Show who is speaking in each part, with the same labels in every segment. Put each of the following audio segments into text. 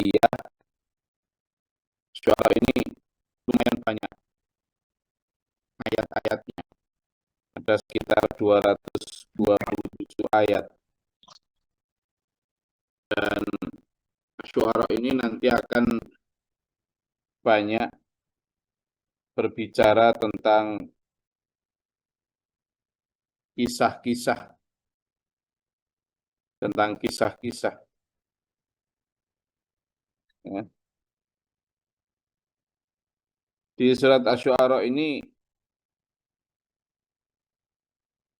Speaker 1: Hijriyah, Syuara ini lumayan banyak ayat-ayatnya. Ada sekitar 227 ayat. Dan Syuara ini nanti akan banyak berbicara tentang kisah-kisah, ya. Di surat Asy-Syu'ara ini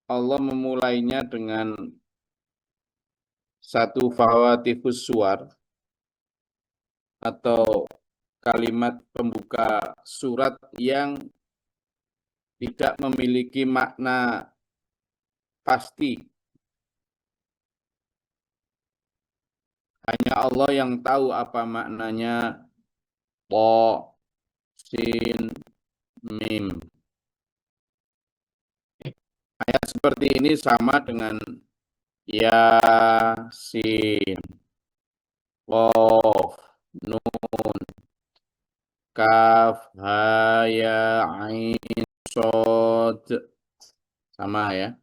Speaker 1: Allah memulainya dengan satu fawatifus suwar atau kalimat pembuka surat yang tidak memiliki makna pasti. Hanya Allah yang tahu apa maknanya po, sin, mim. Ayat seperti ini sama dengan Yasin, Qaf, Nun, Kaf, Ha, Ya, Ain, Shod. Sama ya.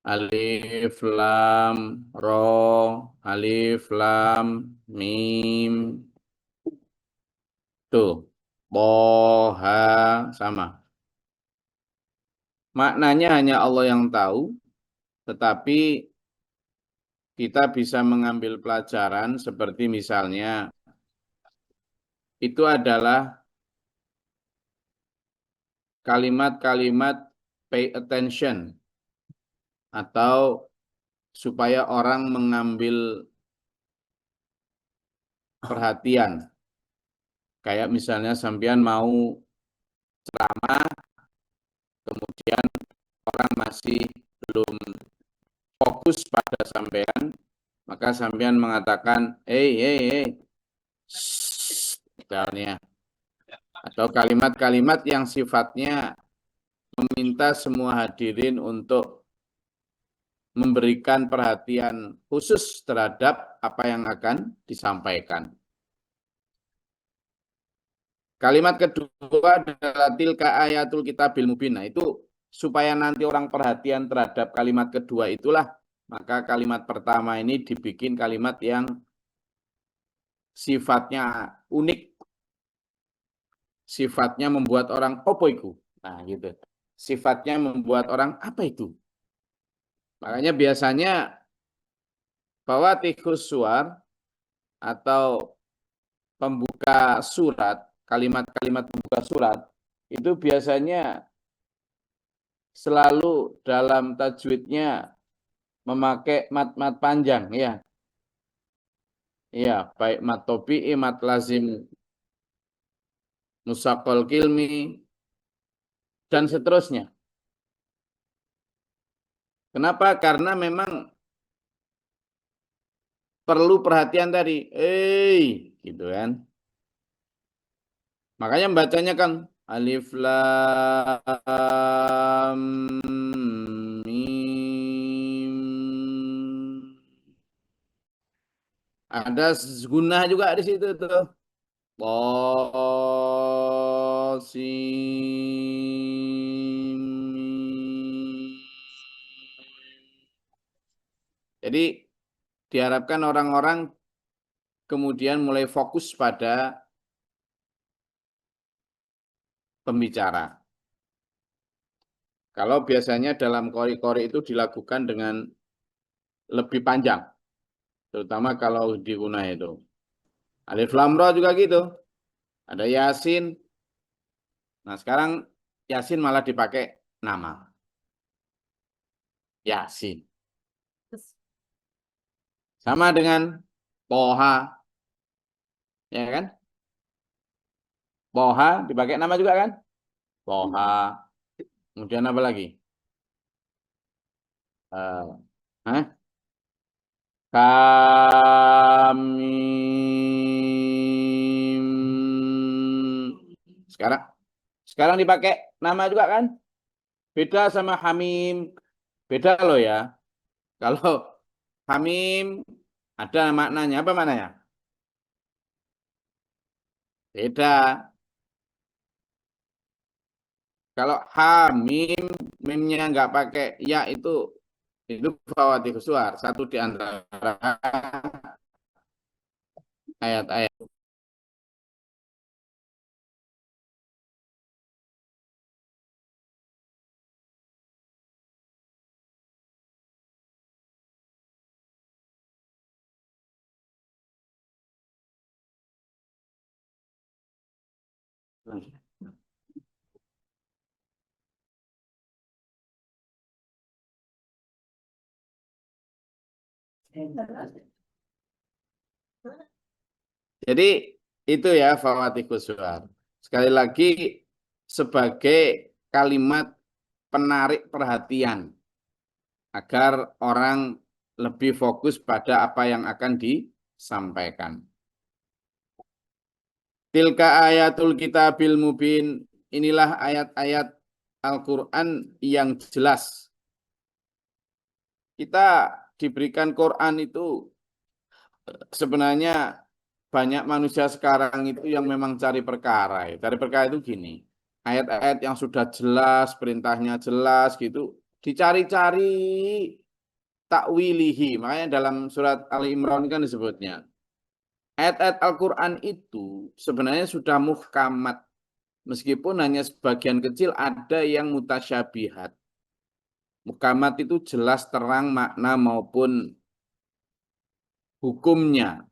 Speaker 1: Alif, Lam, Ro, Alif, Lam, Mim. Tuh. Boha, sama. Maknanya hanya Allah yang tahu, tetapi kita bisa mengambil pelajaran seperti misalnya itu adalah kalimat-kalimat pay attention atau supaya orang mengambil perhatian. Kayak misalnya sampean mau ceramah, kemudian orang masih belum fokus pada sampean, maka sampean mengatakan, hey, misalnya. Atau kalimat-kalimat yang sifatnya meminta semua hadirin untuk memberikan perhatian khusus terhadap apa yang akan disampaikan. Kalimat kedua adalah tilka ayatul kitabil mubin. Nah, itu supaya nanti orang perhatian terhadap kalimat kedua itulah, maka kalimat pertama ini dibikin kalimat yang sifatnya unik, sifatnya membuat orang apa itu? Nah, gitu. Sifatnya membuat orang apa itu? Makanya biasanya bahwa tikus suar atau pembuka surat, kalimat-kalimat pembuka surat, itu biasanya selalu dalam tajwidnya memakai mat-mat panjang, ya. Ya, baik mat topi'i, mat lazim, musaqal kilmi, dan seterusnya. Kenapa? Karena memang perlu perhatian tadi. Gitu kan. Makanya bacanya kan alif lam mim. Ada gunah juga di situ tuh. Qasim. Jadi diharapkan orang-orang kemudian mulai fokus pada pembicara. Kalau biasanya dalam kori-kori itu dilakukan dengan lebih panjang, terutama kalau di guna itu. Alif Lam Ra juga gitu. Ada Yasin. Nah, sekarang Yasin malah dipakai nama. Yasin. Sama dengan Toha. Ya kan? Toha dipakai nama juga kan? Toha. Kemudian apa lagi? Kamim. Sekarang dipakai nama juga kan? Beda sama Hamim. Beda loh ya. Kalau Hamim ada maknanya. Apa maknanya? Beda. Kalau hamim, mimnya nggak pakai ya itu fawatih suar. Satu di antara ayat-ayat. Jadi itu ya fawatih suar. Sekali lagi sebagai kalimat penarik perhatian agar orang lebih fokus pada apa yang akan disampaikan. Tilka ayatul kitabil mubin. Inilah ayat-ayat Al-Quran yang jelas. Kita diberikan Quran itu sebenarnya banyak manusia sekarang itu yang memang cari perkara. Cari perkara itu gini. Ayat-ayat yang sudah jelas, perintahnya jelas gitu. Dicari-cari takwilihi. Makanya dalam surat Ali Imran kan disebutnya. Ayat-ayat Al-Quran itu sebenarnya sudah muhkamat. Meskipun hanya sebagian kecil ada yang mutasyabihat. Muhkamat itu jelas terang makna maupun hukumnya.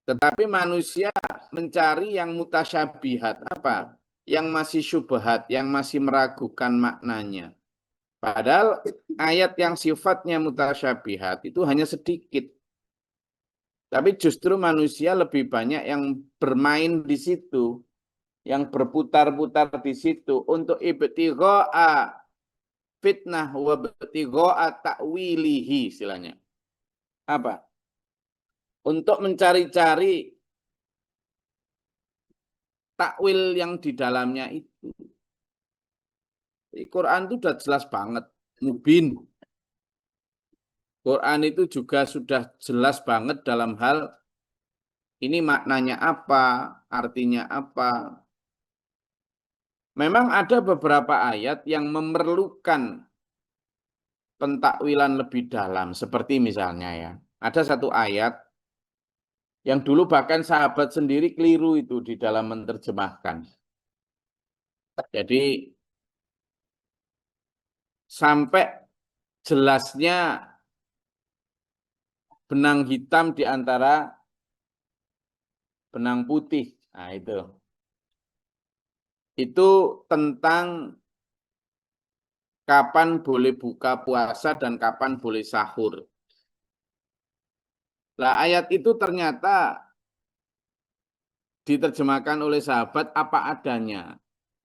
Speaker 1: Tetapi manusia mencari yang mutasyabihat. Apa? Yang masih syubhat, yang masih meragukan maknanya. Padahal ayat yang sifatnya mutasyabihat itu hanya sedikit. Tapi justru manusia lebih banyak yang bermain di situ, yang berputar-putar di situ untuk ibtigha'a fitnah wa ibtigha'a ta'wilihi istilahnya. Apa? Untuk mencari-cari takwil yang di dalamnya itu. Quran itu sudah jelas banget, mubin. Quran itu juga sudah jelas banget dalam hal ini maknanya apa, artinya apa. Memang ada beberapa ayat yang memerlukan pentakwilan lebih dalam, seperti misalnya ya, ada satu ayat yang dulu bahkan sahabat sendiri keliru itu di dalam menerjemahkan. Jadi sampai jelasnya benang hitam di antara benang putih. Nah, itu tentang kapan boleh buka puasa dan kapan boleh sahur. Nah, ayat itu ternyata diterjemahkan oleh sahabat apa adanya.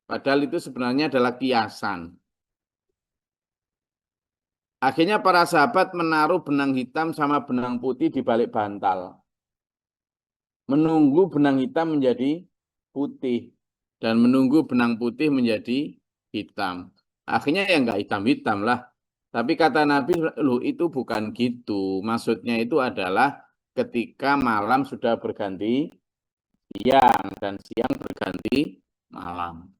Speaker 1: Padahal itu sebenarnya adalah kiasan. Akhirnya para sahabat menaruh benang hitam sama benang putih di balik bantal. Menunggu benang hitam menjadi putih. Dan menunggu benang putih menjadi hitam. Akhirnya ya nggak hitam-hitam lah. Tapi kata Nabi, loh itu bukan gitu. Maksudnya itu adalah ketika malam sudah berganti siang dan siang berganti malam.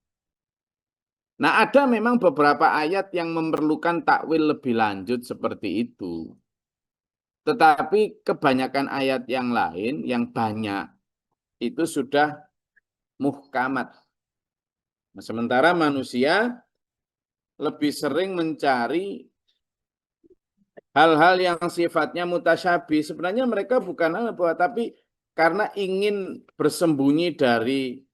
Speaker 1: Nah, ada memang beberapa ayat yang memerlukan takwil lebih lanjut seperti itu. Tetapi kebanyakan ayat yang lain, yang banyak, itu sudah muhkamat. Nah, sementara manusia lebih sering mencari hal-hal yang sifatnya mutasyabih. Sebenarnya mereka bukan apa, tapi karena ingin bersembunyi dari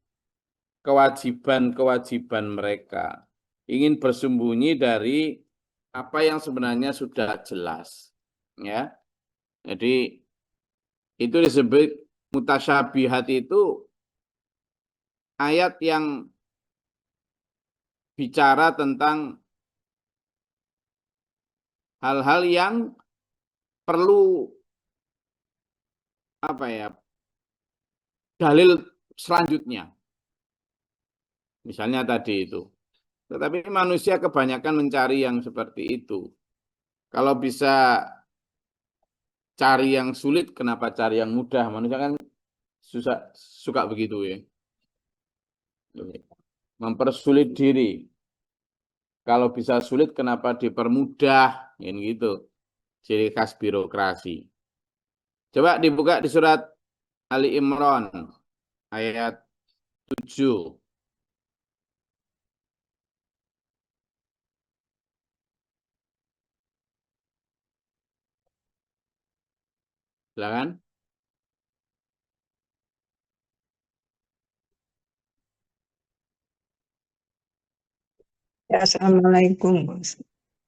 Speaker 1: kewajiban-kewajiban mereka. Ingin bersembunyi dari apa yang sebenarnya sudah jelas. Ya. Jadi itu disebut mutasyabihat itu ayat yang bicara tentang hal-hal yang perlu apa ya dalil selanjutnya. Misalnya tadi itu. Tetapi manusia kebanyakan mencari yang seperti itu. Kalau bisa cari yang sulit, kenapa cari yang mudah? Manusia kan susah, suka begitu ya. Mempersulit diri. Kalau bisa sulit, kenapa dipermudah? Ini gitu. Ciri khas birokrasi. Coba dibuka di surat Ali Imran ayat 7. Silakan.
Speaker 2: Ya, Assalamualaikum.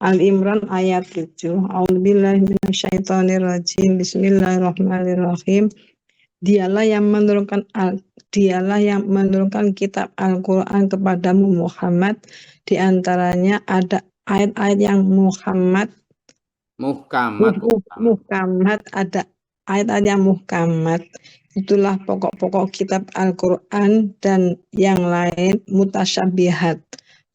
Speaker 2: Al-Imran ayat 7. A'udzubillahi minasyaitonirrajim. Bismillahirrahmanirrahim. Dialah yang menurunkan kitab Al-Qur'an kepadamu Muhammad. Di antaranya ada ayat-ayat yang muhkamat, ada ayat-ayat yang muhkamat. Itulah pokok-pokok kitab Al-Qur'an, dan yang lain mutasyabihat.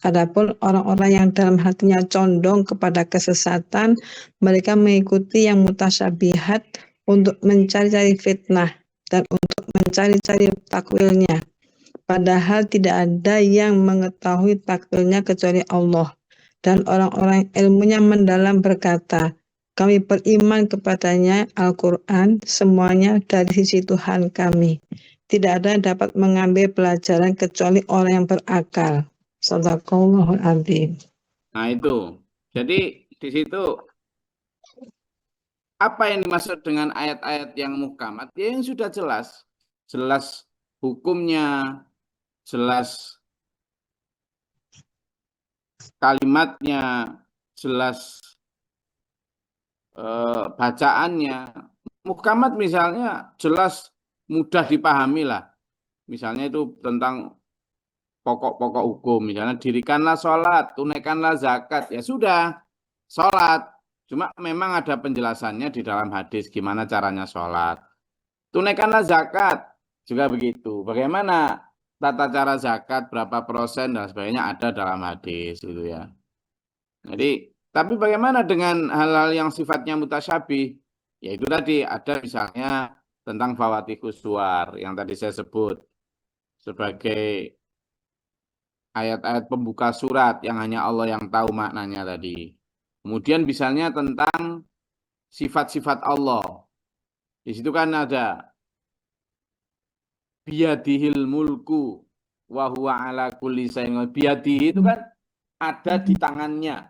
Speaker 2: Adapun orang-orang yang dalam hatinya condong kepada kesesatan, mereka mengikuti yang mutasyabihat untuk mencari-cari fitnah dan untuk mencari-cari takwilnya. Padahal tidak ada yang mengetahui takwilnya kecuali Allah. Dan orang-orang ilmunya mendalam berkata, kami beriman kepadanya Al-Quran, semuanya dari sisi Tuhan kami. Tidak ada yang dapat mengambil pelajaran kecuali orang yang berakal. Shadaqallahul adzim.
Speaker 1: Nah itu. Jadi di situ apa yang dimaksud dengan ayat-ayat yang muhkamat? Ya yang sudah jelas. Jelas hukumnya, jelas kalimatnya, jelas bacaannya. Muhkamat misalnya jelas mudah dipahami lah. Misalnya itu tentang pokok-pokok hukum. Misalnya dirikanlah sholat, tunaikanlah zakat. Ya sudah, sholat. Cuma memang ada penjelasannya di dalam hadis gimana caranya sholat. Tunaikanlah zakat. Juga begitu. Bagaimana tata cara zakat, berapa persen dan sebagainya ada dalam hadis gitu ya. Jadi, tapi bagaimana dengan hal-hal yang sifatnya mutasyabih? Ya itu tadi ada misalnya tentang fawatikus suwar yang tadi saya sebut sebagai ayat-ayat pembuka surat yang hanya Allah yang tahu maknanya tadi. Kemudian misalnya tentang sifat-sifat Allah. Di situ kan ada biyadihil mulku wa huwa ala kulli syai'in. Biyadihi itu kan ada di tangannya.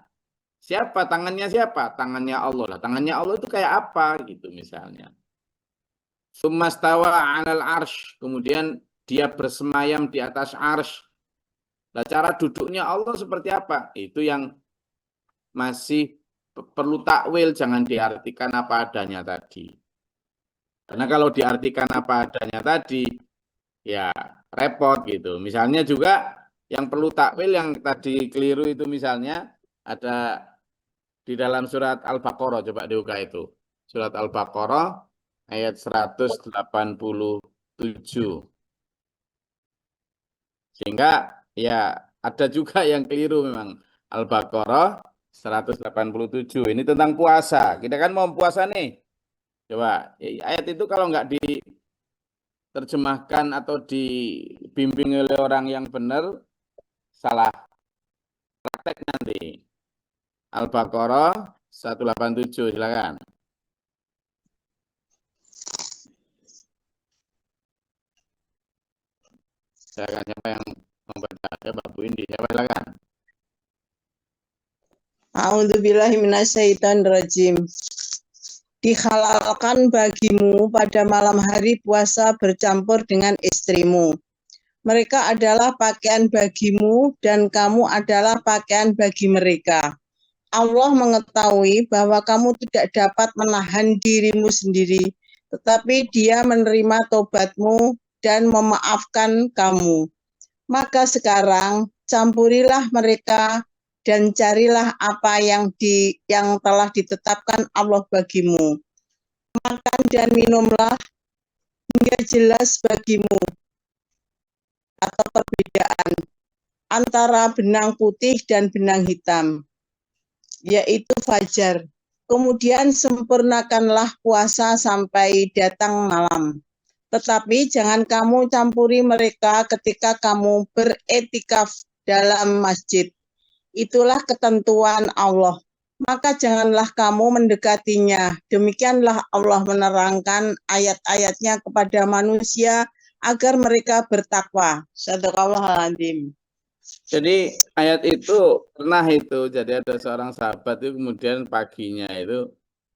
Speaker 1: Siapa tangannya siapa? Tangannya Allah lah. Tangannya Allah itu kayak apa gitu misalnya. Summastawa 'alal arsh. Kemudian dia bersemayam di atas arsh. Nah, cara duduknya Allah seperti apa? Itu yang masih perlu takwil, jangan diartikan apa adanya tadi. Karena kalau diartikan apa adanya tadi, ya repot gitu. Misalnya juga yang perlu takwil yang tadi keliru itu misalnya ada di dalam surat Al-Baqarah, coba dibuka itu. Surat Al-Baqarah ayat 187. Sehingga ya ada juga yang keliru memang. Al-Baqarah 187. Ini tentang puasa. Kita kan mau puasa nih. Coba ayat itu kalau nggak diterjemahkan atau dibimbing oleh orang yang benar, salah praktek nanti. Al-Baqarah 187, silakan. Silakan siapa yang membaca? Coba Bu Indi, siapa silakan.
Speaker 3: A'udzubillahi minasyaitonirrajim. Dihalalkan bagimu pada malam hari puasa bercampur dengan istrimu. Mereka adalah pakaian bagimu dan kamu adalah pakaian bagi mereka. Allah mengetahui bahwa kamu tidak dapat menahan dirimu sendiri, tetapi Dia menerima tobatmu dan memaafkan kamu. Maka sekarang campurilah mereka dan carilah apa yang telah ditetapkan Allah bagimu. Makan dan minumlah hingga jelas bagimu atau perbedaan antara benang putih dan benang hitam, yaitu fajar. Kemudian sempurnakanlah puasa sampai datang malam. Tetapi jangan kamu campuri mereka ketika kamu beretikaf dalam masjid. Itulah ketentuan Allah. Maka janganlah kamu mendekatinya. Demikianlah Allah menerangkan ayat-ayatnya kepada manusia agar mereka bertakwa. Shadaqallahul adzim.
Speaker 1: Jadi ayat itu pernah itu, jadi ada seorang sahabat itu kemudian paginya itu,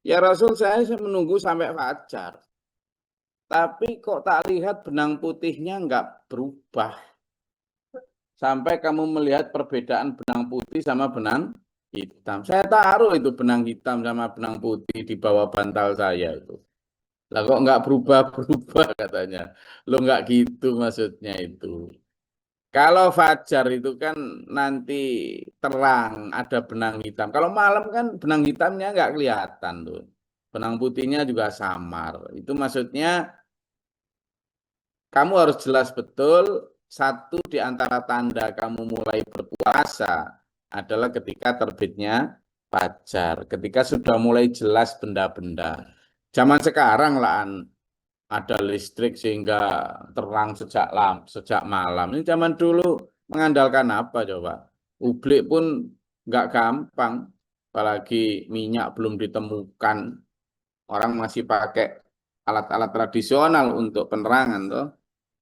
Speaker 1: ya Rasul saya menunggu sampai fajar. Tapi kok tak lihat benang putihnya enggak berubah. Sampai kamu melihat perbedaan benang putih sama benang hitam. Saya taruh itu benang hitam sama benang putih di bawah bantal saya itu. Lah kok enggak berubah-berubah katanya. Lo enggak gitu maksudnya itu. Kalau fajar itu kan nanti terang, ada benang hitam. Kalau malam kan benang hitamnya enggak kelihatan tuh. Benang putihnya juga samar. Itu maksudnya kamu harus jelas betul, satu di antara tanda kamu mulai berpuasa adalah ketika terbitnya fajar. Ketika sudah mulai jelas benda-benda. Zaman sekarang lah ada listrik sehingga terang sejak malam. Ini zaman dulu mengandalkan apa coba? Ublik pun nggak gampang, apalagi minyak belum ditemukan. Orang masih pakai alat-alat tradisional untuk penerangan tuh.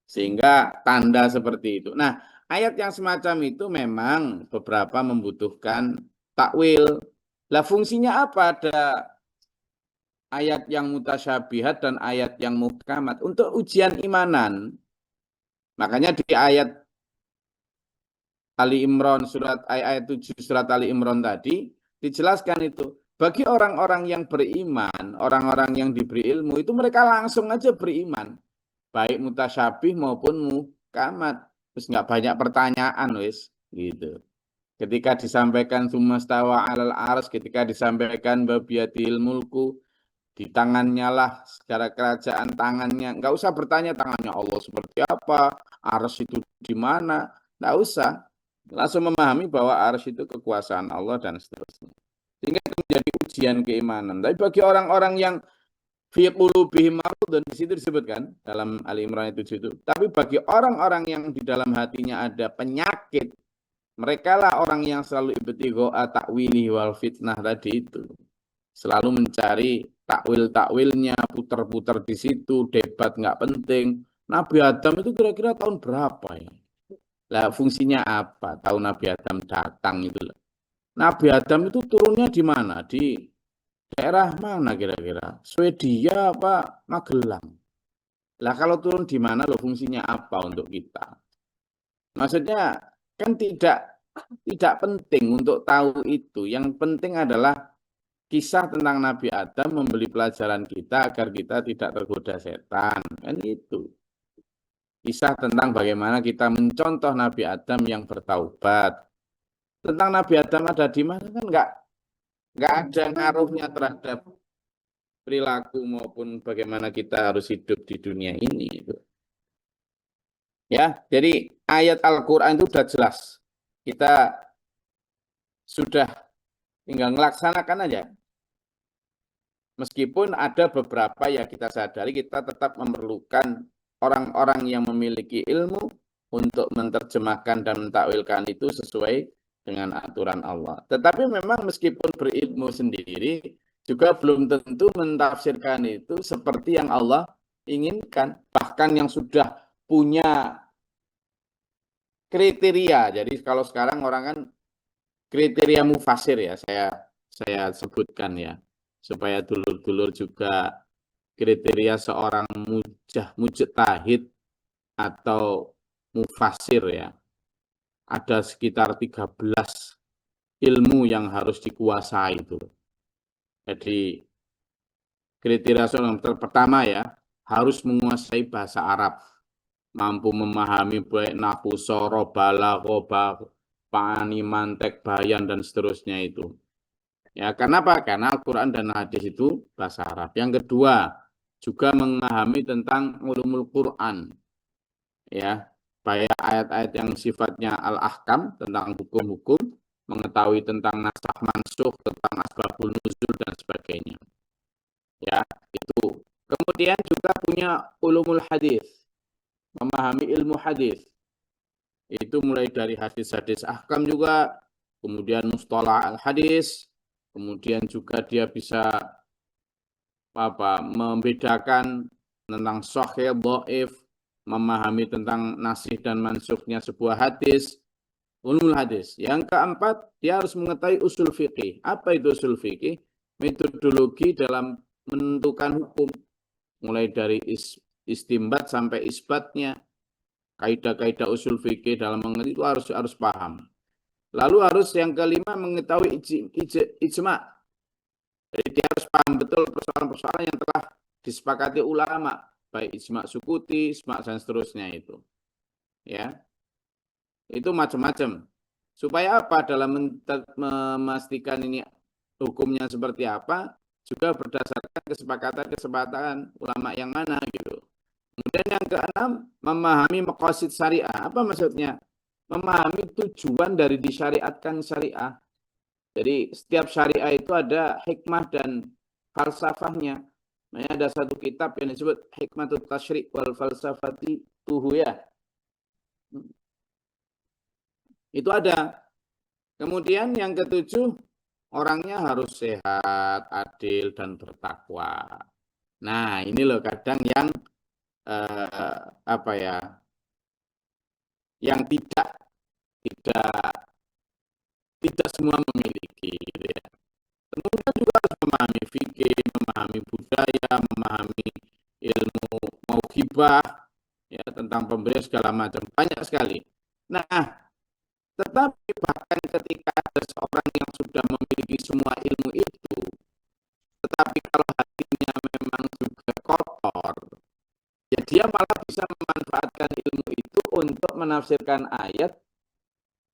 Speaker 1: Sehingga tanda seperti itu. Nah, ayat yang semacam itu memang beberapa membutuhkan takwil. Lah fungsinya apa ada ayat yang mutasyabihat dan ayat yang muhkamat? Untuk ujian imanan. Makanya di ayat Ali Imran ayat 7 surat Ali Imran tadi dijelaskan itu. Bagi orang-orang yang beriman, orang-orang yang diberi ilmu itu mereka langsung aja beriman. Baik mutasyabih maupun muhkamat. Terus nggak banyak pertanyaan wis gitu. Ketika disampaikan sumastawa alal ars, ketika disampaikan babiyadil mulku, di tangannya lah secara kerajaan tangannya, nggak usah bertanya tangannya Allah seperti apa, ars itu di mana, nggak usah, langsung memahami bahwa ars itu kekuasaan Allah dan seterusnya. Sehingga itu menjadi ujian keimanan. Tapi bagi orang-orang yang fi qulubihim maradun, di situ disebutkan dalam Ali Imran itu. Tapi bagi orang-orang yang di dalam hatinya ada penyakit, mereka lah orang yang selalu ibtigha ta'wili wal fitnah tadi itu. Selalu mencari takwil-takwilnya, putar-putar di situ, debat nggak penting. Nabi Adam itu kira-kira tahun berapa ya? Lah fungsinya apa? Tahun Nabi Adam datang itu. Nabi Adam itu turunnya di mana? Di daerah mana kira-kira? Swedia apa Magelang? Lah kalau turun di mana loh, fungsinya apa untuk kita? Maksudnya kan tidak penting untuk tahu itu. Yang penting adalah kisah tentang Nabi Adam memberi pelajaran kita agar kita tidak tergoda setan. Kan itu. Kisah tentang bagaimana kita mencontoh Nabi Adam yang bertaubat. Tentang Nabi Adam ada di mana kan nggak ada ngaruhnya terhadap perilaku maupun bagaimana kita harus hidup di dunia ini itu. Ya, jadi ayat Al-Qur'an itu sudah jelas. Kita sudah tinggal melaksanakan aja. Meskipun ada beberapa yang kita sadari kita tetap memerlukan orang-orang yang memiliki ilmu untuk menerjemahkan dan mentakwilkan itu sesuai dengan aturan Allah. Tetapi memang meskipun berilmu sendiri juga belum tentu mentafsirkan itu seperti yang Allah inginkan. Bahkan yang sudah punya kriteria. Jadi kalau sekarang orang kan kriteria mufasir ya, saya sebutkan ya, supaya dulur-dulur juga kriteria seorang mujtahid atau mufasir ya. Ada sekitar 13 ilmu yang harus dikuasai itu. Jadi kriteria seorang pertama ya, harus menguasai bahasa Arab, mampu memahami baik nahwu, soroh, balaghah, pani, mantek, bayan dan seterusnya itu. Ya, kenapa? Karena Al-Qur'an dan hadis itu bahasa Arab. Yang kedua, juga memahami tentang ulumul Qur'an. Ya, baik ayat-ayat yang sifatnya al-ahkam tentang hukum-hukum, mengetahui tentang nasakh mansukh, tentang asbabun nuzul dan sebagainya. Ya, itu Kemudian juga punya ulumul hadis, memahami ilmu hadis. Itu mulai dari hadis-hadis ahkam juga, kemudian mustalah al-hadis, kemudian juga dia bisa membedakan tentang sahih, dhaif, memahami tentang nasih dan mansuknya sebuah hadis, ulumul hadis. Yang keempat, dia harus mengetahui usul fikih. Apa itu usul fikih? Metodologi dalam menentukan hukum, mulai dari istimbat sampai isbatnya, kaidah-kaidah usul fikih dalam mengerti itu harus paham. Lalu harus yang kelima mengetahui ijma. Jadi dia harus paham betul persoalan-persoalan yang telah disepakati ulama, baik ijma sukuti, ijma dan seterusnya itu. Ya. Itu macam-macam. Supaya apa? Dalam memastikan ini hukumnya seperti apa, juga berdasarkan kesepakatan ulama yang mana gitu. Kemudian yang keenam, memahami maqasid syariah. Apa maksudnya? Memahami tujuan dari disyariatkan syariah. Jadi setiap syariah itu ada hikmah dan falsafahnya. Nah, ada satu kitab yang disebut Hikmatut Tasyri' wal Falsafati Tuhu ya. Itu ada. Kemudian yang ketujuh, orangnya harus sehat, adil, dan bertakwa. Nah, ini loh kadang yang yang tidak semua memiliki, gitu ya. Kemudian juga harus memahami fikih, memahami budaya, memahami ilmu mauhibah, ya, tentang pemberian segala macam, banyak sekali. Nah, tetapi bahkan ketika ada seorang yang sudah memiliki semua ilmu itu, tetapi kalau hatinya memang juga kotor, ya dia malah bisa memanfaatkan ilmu itu untuk menafsirkan ayat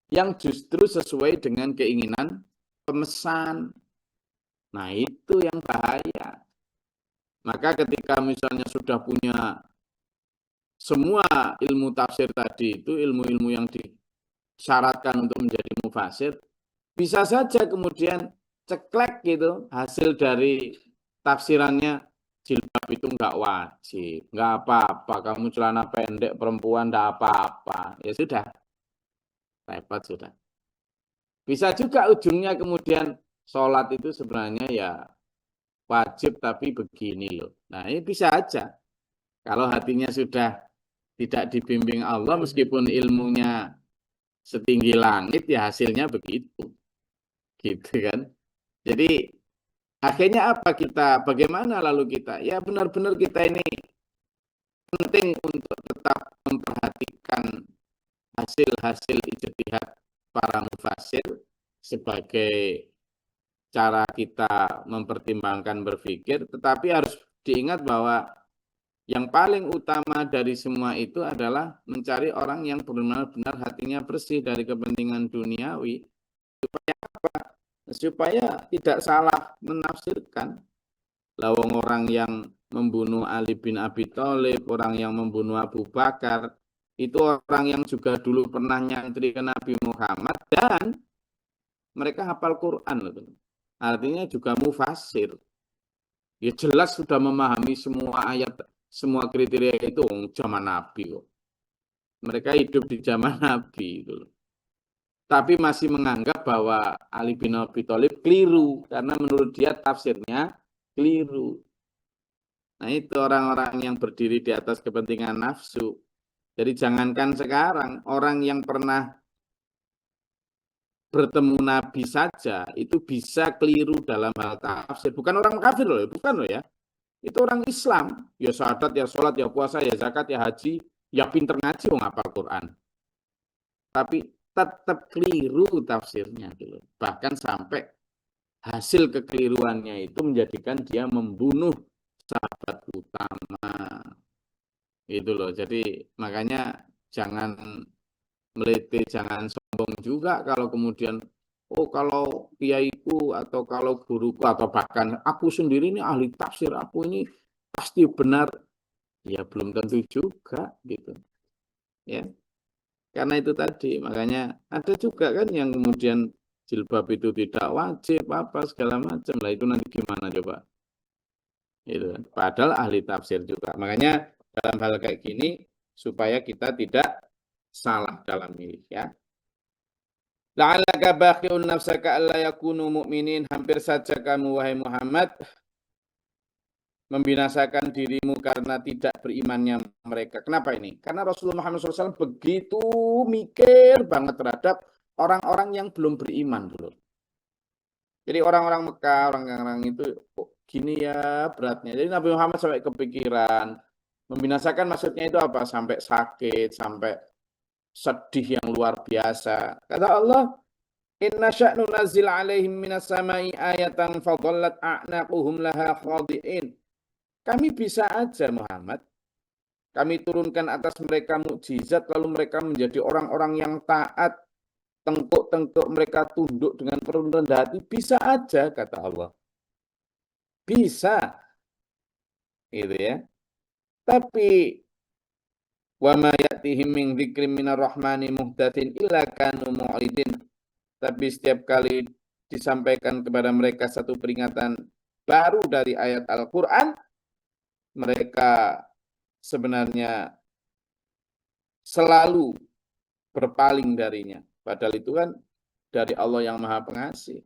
Speaker 1: yang justru sesuai dengan keinginan pemesan. Nah, itu yang bahaya. Maka ketika misalnya sudah punya semua ilmu tafsir tadi itu, ilmu-ilmu yang disyaratkan untuk menjadi mufasir, bisa saja kemudian ceklek gitu, hasil dari tafsirannya jilbab itu enggak wajib, enggak apa-apa, kamu celana pendek perempuan enggak apa-apa. Ya sudah, repot sudah. Bisa juga ujungnya kemudian sholat itu sebenarnya ya wajib tapi begini loh. Nah, ini bisa aja. Kalau hatinya sudah tidak dibimbing Allah meskipun ilmunya setinggi langit ya hasilnya begitu. Gitu kan. Jadi akhirnya apa bagaimana lalu kita? Ya benar-benar kita ini penting untuk tetap memperhatikan hasil-hasil ijtihad para mufasir sebagai cara kita mempertimbangkan berpikir, tetapi harus diingat bahwa yang paling utama dari semua itu adalah mencari orang yang benar-benar hatinya bersih dari kepentingan duniawi. Supaya apa? Supaya tidak salah menafsirkan. Lawang orang yang membunuh Ali bin Abi Thalib, orang yang membunuh Abu Bakar, itu orang yang juga dulu pernah nyantri ke Nabi Muhammad dan mereka hafal Quran. Artinya juga mufasir. Ya jelas sudah memahami semua ayat, semua kriteria itu zaman Nabi kok. Mereka hidup di zaman Nabi itu. Tapi masih menganggap bahwa Ali bin Abi Thalib keliru karena menurut dia tafsirnya keliru. Nah, itu orang-orang yang berdiri di atas kepentingan nafsu. Jadi jangankan sekarang, orang yang pernah bertemu Nabi saja itu bisa keliru dalam hal tafsir. Bukan orang kafir loh, bukan loh ya. Itu orang Islam, ya syahadat, ya sholat, ya puasa, ya zakat, ya haji, ya pinter ngaji, mau ngapal Quran. Tapi tetap keliru tafsirnya gitu. Bahkan sampai hasil kekeliruannya itu menjadikan dia membunuh sahabat utama. Itu loh. Jadi makanya jangan melete, jangan sombong juga kalau kemudian kalau kiaiku atau kalau guruku atau bahkan aku sendiri ini ahli tafsir, aku ini pasti benar. Ya belum tentu juga gitu. Ya. Karena itu tadi, makanya ada juga kan yang kemudian jilbab itu tidak wajib apa segala macam. Lah itu nanti gimana coba? Gitu kan. Padahal ahli tafsir juga. Makanya dalam hal kayak gini supaya kita tidak salah dalam ini ya. La'allaka baqi'un nafsaka alla yakunu mu'minin, hampir saja kamu wahai Muhammad membinasakan dirimu karena tidak berimannya mereka. Kenapa ini? Karena Rasulullah Muhammad SAW begitu mikir banget terhadap orang-orang yang belum beriman dulu. Jadi orang-orang Mekah, orang-orang itu gini ya beratnya. Jadi Nabi Muhammad sampai kepikiran. Membinasakan maksudnya itu apa? Sampai sakit, sampai sedih yang luar biasa. Kata Allah, inna sya'nu nazil alaihim minas samai ayatan fadallat a'naquhum laha khadi'in. Kami bisa aja Muhammad. Kami turunkan atas mereka mukjizat lalu mereka menjadi orang-orang yang taat. Tengkuk-tengkuk mereka tunduk dengan rendah hati. Bisa aja kata Allah. Bisa. Gitu ya. Tapi wa ma ya'tihim min dzikrin minar rahmani muhdatsin illa kanu mu'ridin. Tapi setiap kali disampaikan kepada mereka satu peringatan baru dari ayat Al-Qur'an, mereka sebenarnya selalu berpaling darinya. Padahal itu kan dari Allah yang Maha Pengasih.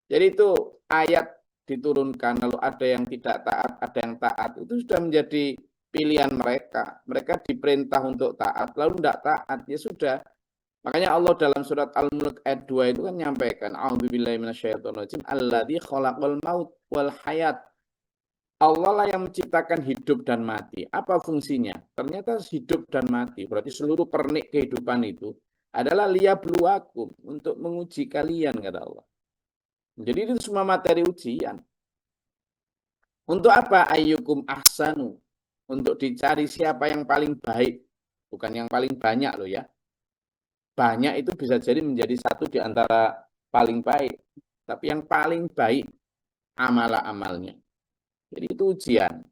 Speaker 1: Jadi itu ayat diturunkan, lalu ada yang tidak taat, ada yang taat. Itu sudah menjadi pilihan mereka. Mereka diperintah untuk taat, lalu tidak taat. Ya sudah. Makanya Allah dalam surat Al-Mulk ayat 2 itu kan menyampaikan, A'udzubillahi minasyaitonirrajim, alladzi khalaqal maut wal hayat. Allah lah yang menciptakan hidup dan mati. Apa fungsinya? Ternyata hidup dan mati. Berarti seluruh pernik kehidupan itu adalah liyabluwakum, untuk menguji kalian, kata Allah. Jadi itu semua materi ujian. Untuk apa? Ayyukum ahsanu. Untuk dicari siapa yang paling baik. Bukan yang paling banyak loh ya. Banyak itu bisa jadi menjadi satu di antara paling baik. Tapi yang paling baik amal-amalnya. Jadi itu ujian.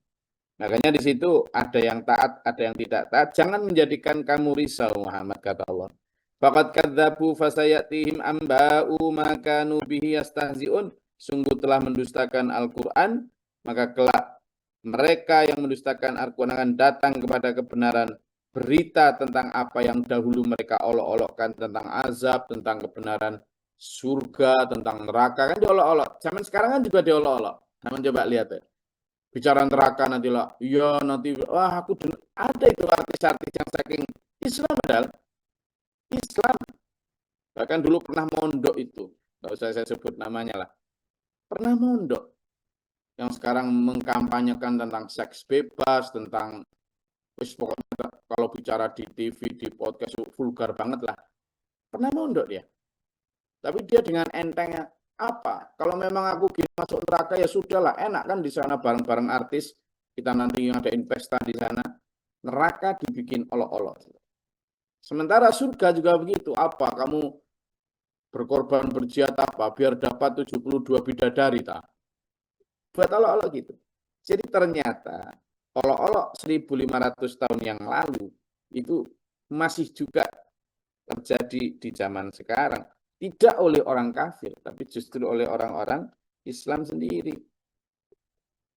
Speaker 1: Makanya di situ ada yang taat, ada yang tidak taat. Jangan menjadikan kamu risau Muhammad, kata Allah. Faqad kadzabu fasayatihim amba'u ma kanu bihi yastahzi'un. Sungguh telah mendustakan Al-Qur'an, maka kelak mereka yang mendustakan Al-Qur'an akan datang kepada kebenaran berita tentang apa yang dahulu mereka olok-olokkan, tentang azab, tentang kebenaran surga, tentang neraka, kan diolok-olok. Zaman sekarang kan juga diolok-olok. Namun coba lihat ya. Bicara neraka nanti lah, iya nanti, wah aku ada itu artis-artis yang saking Islam padahal. Islam. Bahkan dulu pernah mondok itu. Nggak usah saya sebut namanya lah. Pernah mondok. Yang sekarang mengkampanyekan tentang seks bebas, tentang pokoknya kalau bicara di TV, di podcast vulgar banget lah. Pernah mondok dia. Tapi dia dengan entengnya, apa? Kalau memang aku masuk neraka ya sudahlah, enak kan di sana bareng-bareng artis. Kita nanti ada investan di sana. Neraka dibikin olok-olok. Sementara surga juga begitu. Apa? Kamu berkorban berjihad apa? Biar dapat 72 bidadari tak? Buat olok-olok gitu. Jadi ternyata olok-olok 1500 tahun yang lalu itu masih juga terjadi di zaman sekarang. Tidak oleh orang kafir, tapi justru oleh orang-orang Islam sendiri.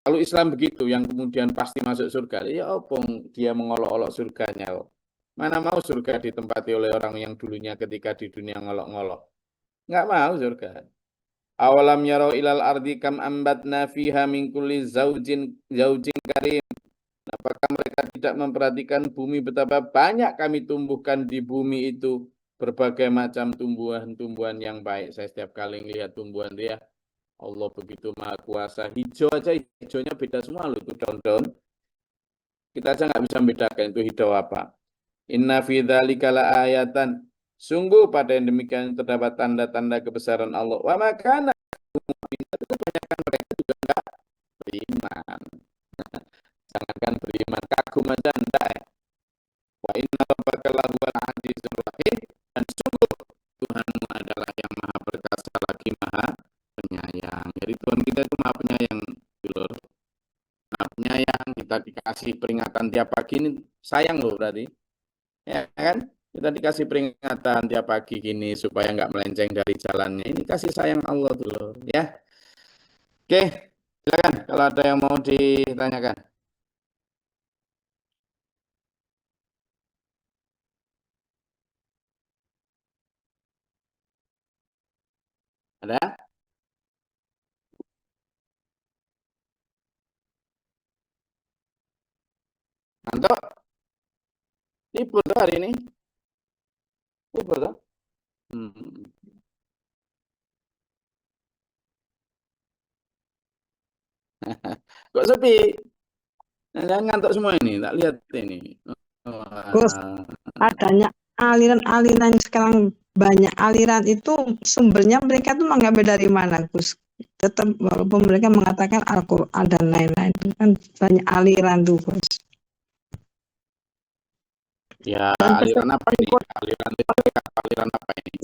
Speaker 1: Kalau Islam begitu, yang kemudian pasti masuk surga, ya opong dia mengolok-olok surganya. Mana mau surga ditempati oleh orang yang dulunya ketika di dunia ngolok-ngolok. Nggak mau surga. Awalam yarau ilal ardi kam ambatna fiha min kulli zaujin karim. Apakah mereka tidak memperhatikan bumi betapa banyak kami tumbuhkan di bumi itu berbagai macam tumbuhan-tumbuhan yang baik. Saya setiap kali lihat tumbuhan dia, Allah begitu maha kuasa. Hijau aja hijaunya beda semua loh itu daun-daun. Kita aja nggak bisa membedakan itu hijau apa. Inna fi dzalika laayatan. Sungguh pada yang demikian terdapat tanda-tanda kebesaran Allah. Wa makana kebanyakan mereka juga enggak beriman. Jangankan beriman, kagum aja enggak ya. Wa inna rabbaka lahuwal azizur rahim, dan sungguh Tuhanmu adalah yang maha perkasa lagi maha penyayang. Jadi Tuhan kita itu maha penyayang, Lur. Maha penyayang, kita dikasih peringatan tiap pagi ini sayang loh berarti. Ya kan? Kita dikasih peringatan tiap pagi gini supaya nggak melenceng dari jalannya. Ini kasih sayang Allah tuh loh, ya. Oke, Silakan kalau ada yang mau ditanyakan. Ada? Ngantuk? Libur tuh hari ini? Libur tuh? Hmm. Kok sepi? Jangan ngantuk semua ini, tak lihat ini.
Speaker 2: Gus, adanya aliran-aliran sekarang banyak aliran itu sumbernya mereka tuh mengambil dari mana, Gus? Tetap walaupun mereka mengatakan Al-Quran dan lain-lain itu kan banyak aliran tuh, Gus.
Speaker 1: Ya,
Speaker 2: Dan
Speaker 1: aliran apa ini?
Speaker 2: pengikut
Speaker 1: Aliran listrik atau aliran apa ini?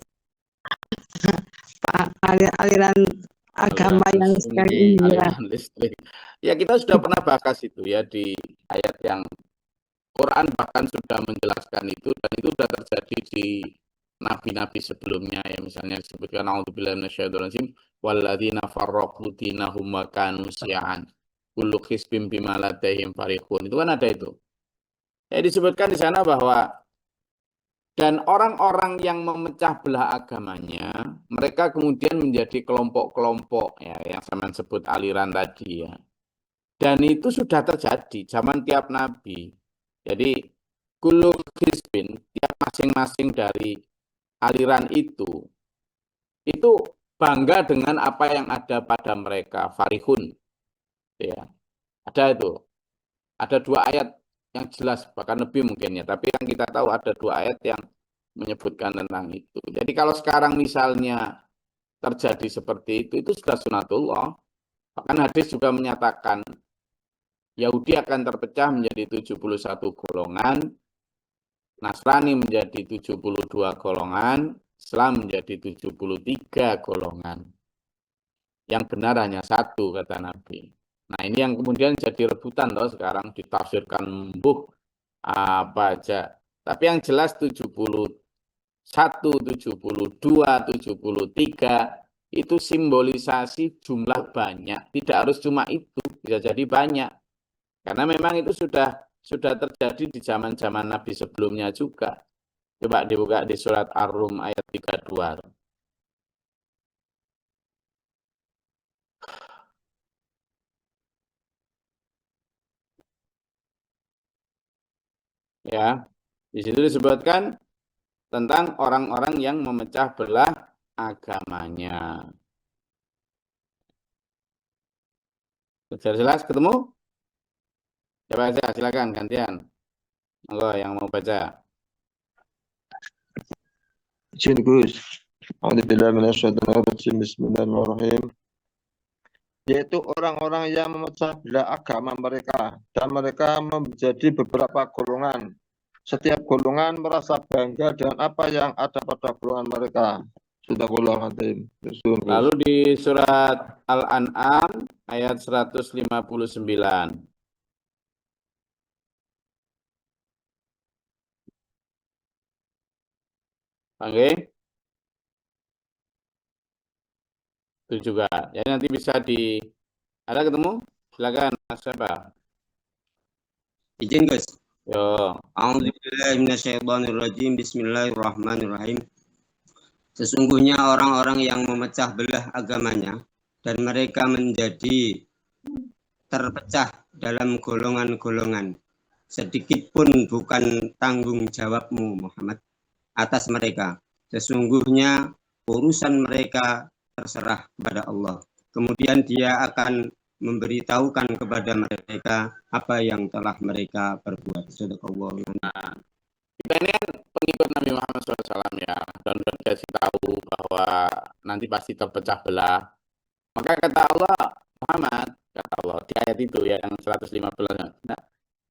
Speaker 2: aliran agama
Speaker 1: Aliran
Speaker 2: yang sekarang
Speaker 1: sunyi,
Speaker 2: ini ya.
Speaker 1: aliran listrik. Ya, kita sudah pernah bahas itu ya di ayat yang Quran bahkan sudah menjelaskan itu, dan itu sudah terjadi di nabi-nabi sebelumnya ya, misalnya disebutkan a'udzubillahi minasyaitonir rajim walladzina farraqu dinahum wa kanu syi'an kullu hizbin bima ladaihim farihun. Itu kan ada itu. Ya, disebutkan di sana bahwa dan orang-orang yang memecah belah agamanya, mereka kemudian menjadi kelompok-kelompok ya, yang saya sebut aliran tadi ya. Dan itu sudah terjadi zaman tiap nabi. Jadi kullu hizbin, tiap masing-masing dari aliran itu bangga dengan apa yang ada pada mereka, farihun. Ya, ada itu. Ada 2 ayat yang jelas, bahkan lebih mungkin ya. Tapi yang kita tahu ada 2 ayat yang menyebutkan tentang itu. Jadi kalau sekarang misalnya terjadi seperti itu sudah sunatullah. Bahkan hadis juga menyatakan Yahudi akan terpecah menjadi 71 golongan, Nasrani menjadi 72 golongan, Islam menjadi 73 golongan. Yang benar hanya 1, kata Nabi. Nah, ini yang kemudian jadi rebutan loh sekarang, ditafsirkan apa aja. Tapi yang jelas 71, 72, 73 itu simbolisasi jumlah banyak. Tidak harus cuma itu, bisa jadi banyak. Karena memang itu sudah terjadi di zaman-zaman Nabi sebelumnya juga. Coba dibuka di surat Ar-Rum ayat 32. Ya, di situ disebutkan tentang orang-orang yang memecah belah agamanya. Sudah jelas ketemu? Coba aja, silakan gantian. Monggo yang mau baca.
Speaker 4: Izin Gus. A'udzubillahi minasyaitonir rajim. Bismillahirrahmanirrahim. Yaitu orang-orang yang memecah belah agama mereka dan mereka menjadi beberapa golongan. Setiap golongan merasa bangga dengan apa yang ada pada golongan mereka. Subhanallahadzim.
Speaker 1: Lalu di surat Al-An'am ayat 159. Oke. Itu juga. Jadi nanti bisa ada ketemu? Silakan Mas siapa?
Speaker 5: Izin Gus.
Speaker 1: Yo.
Speaker 5: A'udzubillahi minasyaitonirrajim. Bismillahirrahmanirrahim. Sesungguhnya orang-orang yang memecah belah agamanya dan mereka menjadi terpecah dalam golongan-golongan, sedikit pun bukan tanggung jawabmu Muhammad atas mereka. Sesungguhnya urusan mereka terserah kepada Allah. Kemudian Dia akan memberitahukan kepada mereka apa yang telah mereka perbuat. Sadaqallahu.
Speaker 1: Kita ini kan pengikut Nabi Muhammad SAW ya, dan sudah dikasih tahu bahwa nanti pasti terpecah belah. Maka kata Allah, Muhammad, kata Allah di ayat itu ya yang 115. Nah,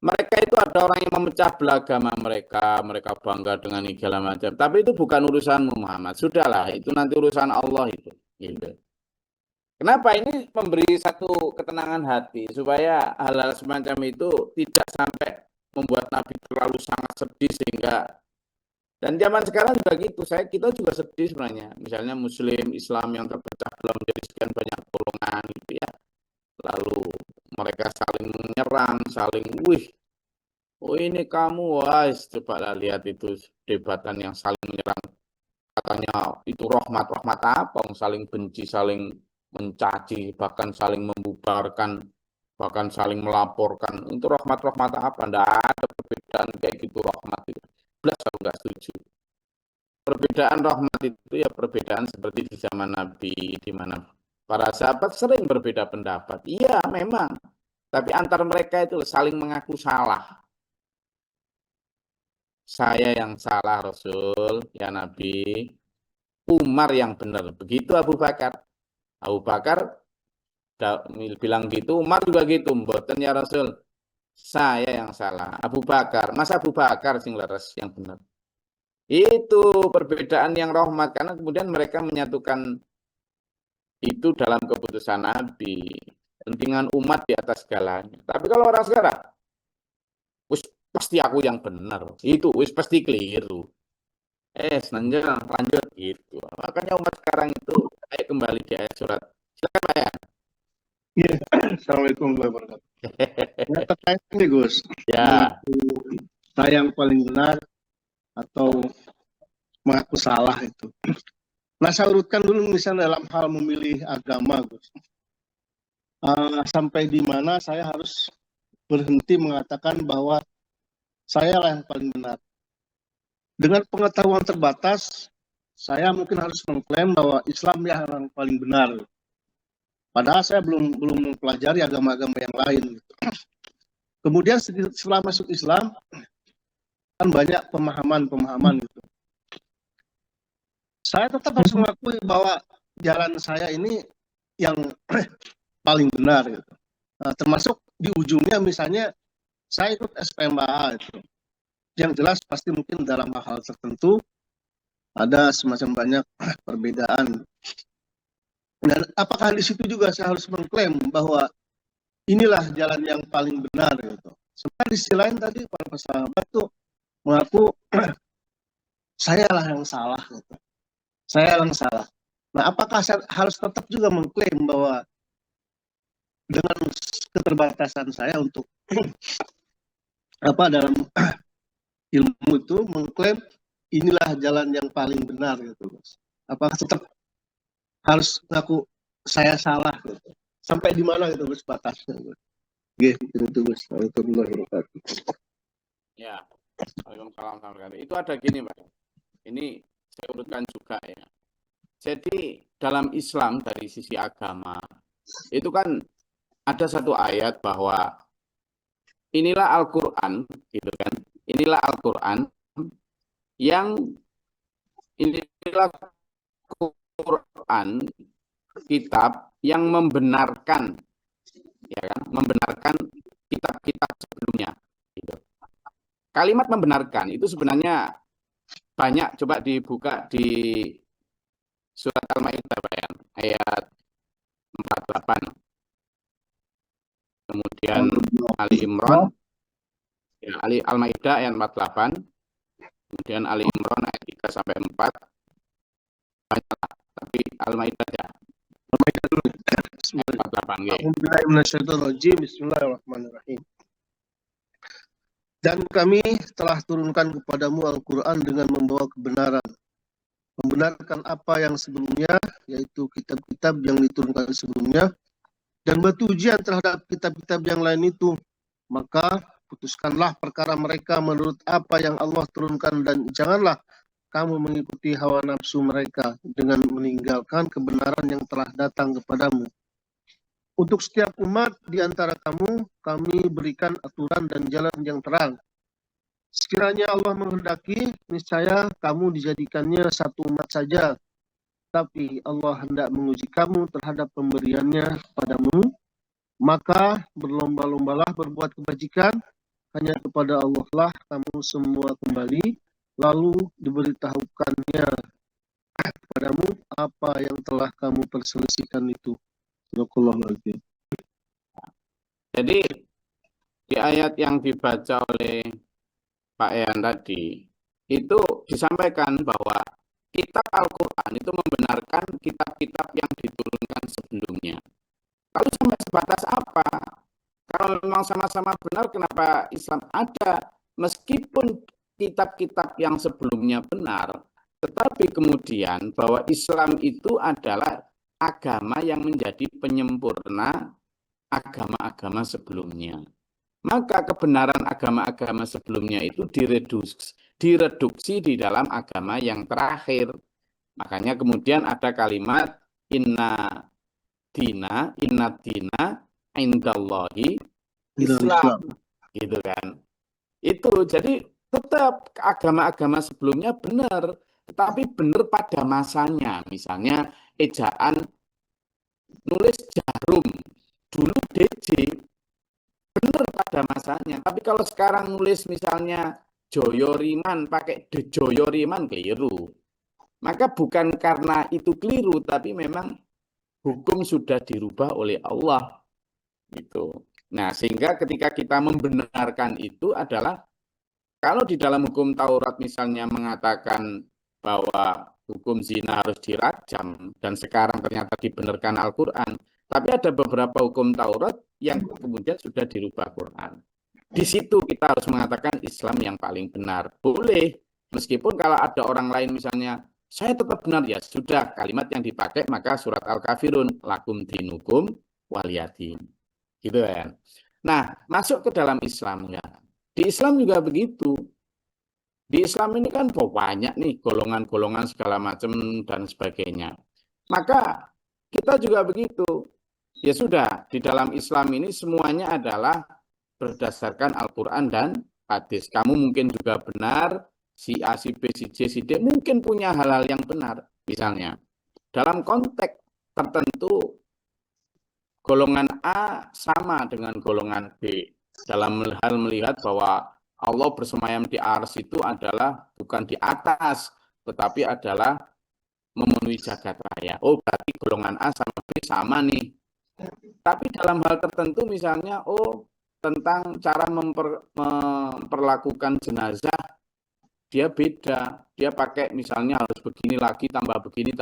Speaker 1: mereka itu ada orang yang memecah belah agama mereka bangga dengan segala macam. Tapi itu bukan urusanmu Muhammad. Sudahlah, itu nanti urusan Allah itu. Gitu. Kenapa ini memberi satu ketenangan hati supaya hal-hal semacam itu tidak sampai membuat Nabi terlalu sangat sedih sehingga, dan zaman sekarang juga gitu, kita juga sedih sebenarnya. Misalnya Muslim Islam yang terpecah belah menjadi sekian banyak golongan gitu ya. lalu mereka saling menyerang, saling, wih, oh ini kamu, wah, coba lihat itu debatan yang saling menyerang. Katanya itu rahmat apa, saling benci, saling mencaci, bahkan saling membubarkan, bahkan saling melaporkan. Untuk rahmat apa? Tidak ada perbedaan kayak gitu rahmat itu. Belas aku nggak setuju. Perbedaan rahmat itu ya perbedaan seperti di zaman Nabi, di mana para sahabat sering berbeda pendapat. Iya, memang. Tapi antar mereka itu saling mengaku salah. Saya yang salah, Rasul, ya Nabi. Umar yang benar. Begitu Abu Bakar. Abu Bakar bilang gitu, Umar juga gitu. Mboten ya Rasul. Saya yang salah. Abu Bakar. Masa Abu Bakar sing leres yang benar. Itu perbedaan yang rahmat, karena kemudian mereka menyatukan itu dalam keputusan Nabi. Pentingan umat di atas segalanya. Tapi kalau orang sekarang, wis pasti aku yang benar. Itu wis pasti keliru. Senanja lanjut gitu. Makanya umat sekarang itu kayak kembali di ayat surat. Silakan Pak ya.
Speaker 6: Iya, Assalamualaikum warahmatullahi wabarakatuh. Nah, terkait ini Gus,
Speaker 1: Ya.
Speaker 6: saya yang paling benar atau mengaku salah itu. Nah, saya urutkan dulu misalnya dalam hal memilih agama, Gus. Sampai di mana saya harus berhenti mengatakan bahwa saya lah yang paling benar. Dengan pengetahuan terbatas, saya mungkin harus mengklaim bahwa Islam yang paling benar. Padahal saya belum mempelajari agama-agama yang lain. Kemudian setelah masuk Islam, kan banyak pemahaman gitu. Saya tetap harus mengakui bahwa jalan saya ini yang paling benar gitu. Nah, termasuk di ujungnya misalnya saya ikut SPMA itu. Yang jelas pasti mungkin dalam hal tertentu ada semacam banyak perbedaan. Dan apakah di situ juga saya harus mengklaim bahwa inilah jalan yang paling benar gitu. Sebenarnya di sisi lain tadi para sahabat tuh mengaku saya lah yang salah gitu. Saya yang salah. Nah, apakah saya harus tetap juga mengklaim bahwa dengan keterbatasan saya untuk dalam ilmu itu mengklaim inilah jalan yang paling benar gitu, Mas. Apakah tetap harus ngaku saya salah gitu. Sampai di mana gitu Gus batasnya Gus. Itu Gus.
Speaker 1: Ya. Waalaikumsalam. Itu ada gini, Pak. Ini saya urutkan juga ya. Jadi dalam Islam dari sisi agama itu kan ada satu ayat bahwa inilah Al-Qur'an gitu kan. Inilah Al-Qur'an yang inilah Quran, kitab yang membenarkan, ya kan, membenarkan kitab-kitab sebelumnya. Gitu. Kalimat membenarkan itu sebenarnya banyak. Coba dibuka di surat Al-Maidah ayat 48. Kemudian Ali Imran, ya, Al-Maidah ayat 48. Kemudian Ali Imran ayat 3 sampai 4. Banyak. Tapi Al-Maidah ya.
Speaker 6: Al-Maidah dulu. Bismillahirrahmanirrahim. Dan kami telah turunkan kepadamu Al-Quran dengan membawa kebenaran. Membenarkan apa yang sebelumnya, yaitu kitab-kitab yang diturunkan sebelumnya, dan batu ujian terhadap kitab-kitab yang lain itu. Maka putuskanlah perkara mereka menurut apa yang Allah turunkan, dan janganlah kamu mengikuti hawa nafsu mereka dengan meninggalkan kebenaran yang telah datang kepadamu. Untuk setiap umat di antara kamu, kami berikan aturan dan jalan yang terang. Sekiranya Allah menghendaki, niscaya kamu dijadikannya satu umat saja. Tapi Allah hendak menguji kamu terhadap pemberiannya padamu, maka berlomba-lombalah berbuat kebajikan, hanya kepada Allah lah kamu semua kembali, lalu diberitahukannya kepadamu apa yang telah kamu perselisihkan itu.
Speaker 1: Jadi di ayat yang dibaca oleh Pak Eyan tadi itu disampaikan bahwa kitab Al-Quran itu membenarkan kitab-kitab yang diturunkan sebelumnya. Lalu sampai sebatas apa? Kalau memang sama-sama benar, kenapa Islam ada? Meskipun kitab-kitab yang sebelumnya benar, tetapi kemudian bahwa Islam itu adalah agama yang menjadi penyempurna agama-agama sebelumnya. Maka kebenaran agama-agama sebelumnya itu direduksi di dalam agama yang terakhir. Makanya kemudian ada kalimat inna dina indallahi Islam, gitu kan. Itu jadi tetap agama-agama sebelumnya benar, tetapi benar pada masanya. Misalnya ejaan nulis jarum, dulu DJ, benar pada masanya. Tapi kalau sekarang nulis misalnya Joyoriman, pakai Joyoriman, keliru. Maka bukan karena itu keliru, tapi memang hukum sudah dirubah oleh Allah. Gitu. Nah, sehingga ketika kita membenarkan itu adalah kalau di dalam hukum Taurat misalnya mengatakan bahwa hukum zina harus dirajam dan sekarang ternyata dibenarkan Al-Quran, tapi ada beberapa hukum Taurat yang kemudian sudah dirubah Quran. Di situ kita harus mengatakan Islam yang paling benar. Boleh, meskipun kalau ada orang lain misalnya, saya tetap benar, ya sudah, kalimat yang dipakai maka surat Al-Kafirun, lakum dinukum waliyadin. Gitu ya. Nah, masuk ke dalam Islam ya. Di Islam juga begitu. Di Islam ini kan banyak nih golongan-golongan segala macam dan sebagainya. Maka kita juga begitu. Ya sudah, di dalam Islam ini semuanya adalah berdasarkan Al-Quran dan hadis. Kamu mungkin juga benar, si A, si B, si C, si D mungkin punya hal-hal yang benar. Misalnya, dalam konteks tertentu, golongan A sama dengan golongan B. Dalam hal melihat bahwa Allah bersemayam di arsy itu adalah bukan di atas, tetapi adalah memenuhi jagat raya. Oh, berarti golongan A sama B sama nih. Tapi dalam hal tertentu misalnya, tentang cara memperlakukan jenazah, dia beda. Dia pakai misalnya harus begini lagi, tambah begini.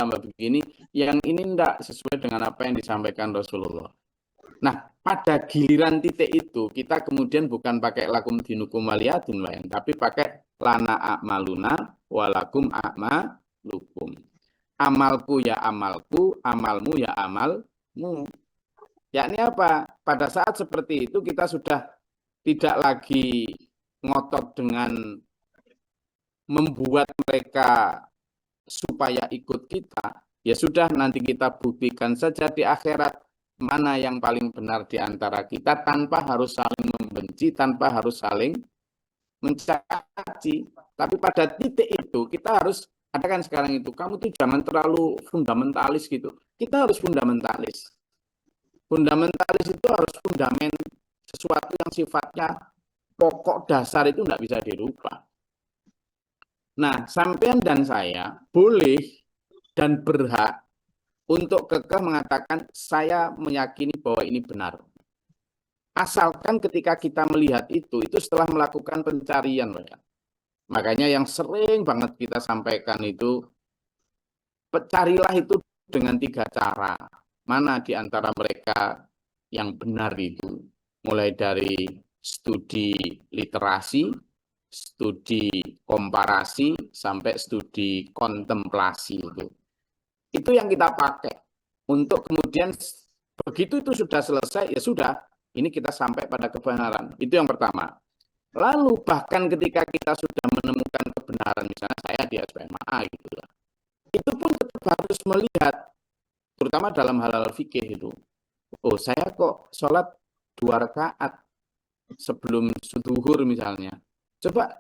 Speaker 1: Yang ini tidak sesuai dengan apa yang disampaikan Rasulullah. Nah, pada giliran titik itu, kita kemudian bukan pakai lakum dinukum waliyadin, tapi pakai lana a'maluna walakum a'malukum. Amalku ya amalku, amalmu ya amalmu. Yakni apa? Pada saat seperti itu kita sudah tidak lagi ngotot dengan membuat mereka supaya ikut kita. Ya sudah, nanti kita buktikan saja di akhirat mana yang paling benar di antara kita tanpa harus saling membenci, tanpa harus saling mencaci. Tapi pada titik itu kita harus katakan sekarang itu, kamu tuh jangan terlalu fundamentalis gitu. Kita harus fundamentalis. Fundamentalis itu harus fundamen sesuatu yang sifatnya pokok dasar itu tidak bisa dirubah. Nah, sampean dan saya boleh dan berhak untuk kekeh mengatakan saya meyakini bahwa ini benar. Asalkan ketika kita melihat itu setelah melakukan pencarian. Makanya yang sering banget kita sampaikan itu, carilah itu dengan 3 cara. Mana di antara mereka yang benar itu. Mulai dari studi literasi, studi komparasi, sampai studi kontemplasi itu. Itu yang kita pakai untuk kemudian begitu itu sudah selesai, ya sudah, ini kita sampai pada kebenaran. Itu yang pertama. Lalu bahkan ketika kita sudah menemukan kebenaran, misalnya saya di SPMA gitu lah, itu pun tetap harus melihat, terutama dalam hal-hal fikih itu. Oh, saya kok sholat 2 rakaat sebelum zuhur misalnya. Coba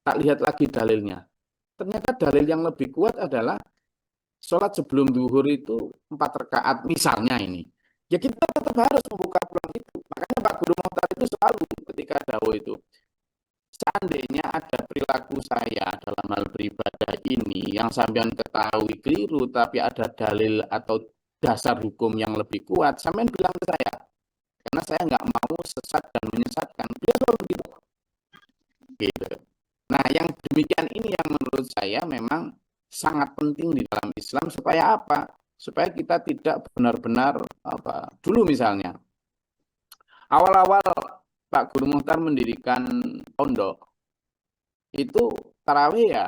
Speaker 1: tak lihat lagi dalilnya. Ternyata dalil yang lebih kuat adalah sholat sebelum zuhur itu 4 rakaat misalnya ini. Ya kita tetap harus membuka peluang itu. Makanya Pak Guru Mohtar itu selalu ketika dawuh itu, seandainya ada perilaku saya dalam hal beribadah ini yang sampean ketahui keliru, tapi ada dalil atau dasar hukum yang lebih kuat, sampean bilang ke saya. Karena saya nggak mau sesat dan menyesatkan. Dia selalu begitu. Gitu. Nah, yang demikian ini yang menurut saya memang sangat penting di dalam Islam supaya apa? supaya kita tidak benar-benar dulu misalnya awal-awal Pak Guru Muhtar mendirikan pondok itu tarawih ya